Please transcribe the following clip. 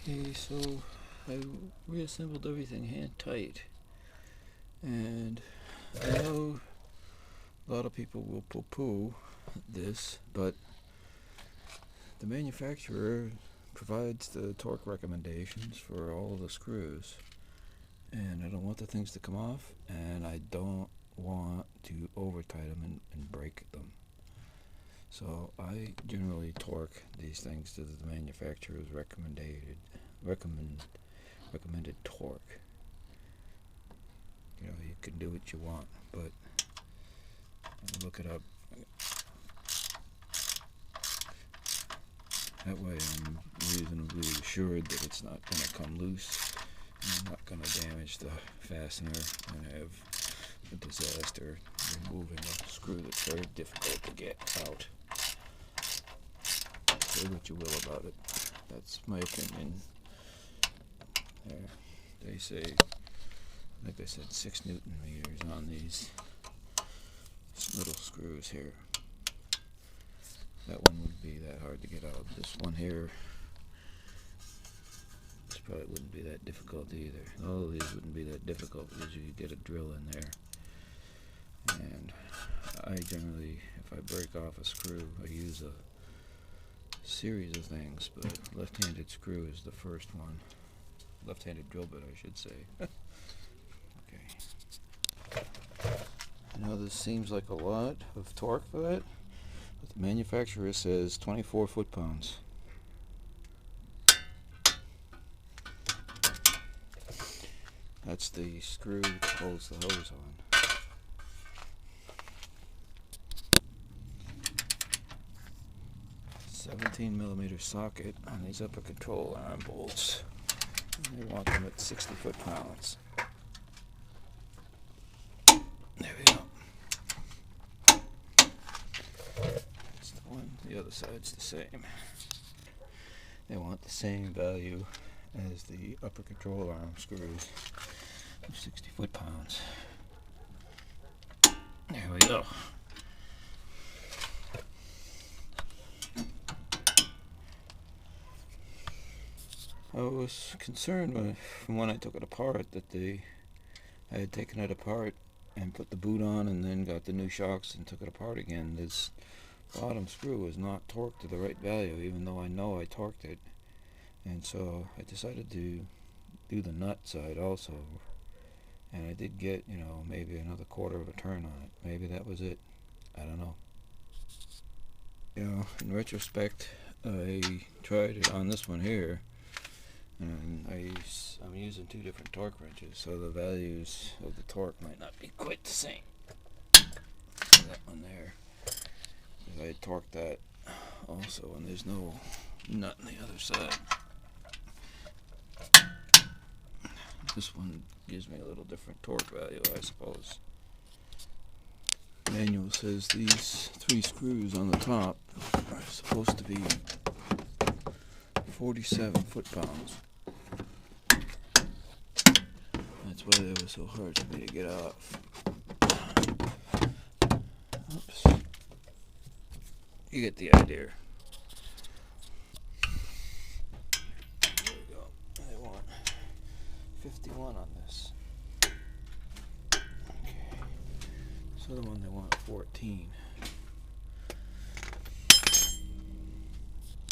Okay, so I reassembled everything hand tight, and I know a lot of people will poo-poo this, but the manufacturer provides the torque recommendations for all of the screws, and I don't want the things to come off, and I don't want to over tight them and break them. So I generally torque these things to the manufacturer's recommended torque. You know, you can do what you want, but look it up. That way I'm reasonably assured that it's not going to come loose and I'm not going to damage the fastener and have a disaster removing a screw that's very difficult to get out. Say what you will about it. That's my opinion. They say, like I said, 6 Newton meters on these little screws here. That one would be that hard to get out. This one here, this probably wouldn't be that difficult either. All of these wouldn't be that difficult because you could get a drill in there. And I generally, if I break off a screw, I use a series of things, but left-handed screw is the first one. Left-handed drill bit, I should say. Okay. I know this seems like a lot of torque for that, but the manufacturer says 24 foot-pounds. That's the screw that holds the hose on. 17mm socket on these upper control arm bolts. And they want them at 60 foot-pounds. There we go. That's the one. The other side's the same. They want the same value as the upper control arm screws of 60 foot-pounds. There we go. I was concerned from when I took it apart that I had taken it apart and put the boot on and then got the new shocks and took it apart again. This bottom screw was not torqued to the right value, even though I know I torqued it. And so I decided to do the nut side also. And I did get, maybe another quarter of a turn on it. Maybe that was it. I don't know. In retrospect, I tried it on this one here. And I'm using 2 different torque wrenches, so the values of the torque might not be quite the same. So that one there, because I torqued that also, and there's no nut on the other side. This one gives me a little different torque value, I suppose. The manual says these 3 screws on the top are supposed to be 47 foot-pounds. That's why they were so hard for me to get off. Oops. You get the idea. There we go. They want 51 on this. Okay. This other one they want 14.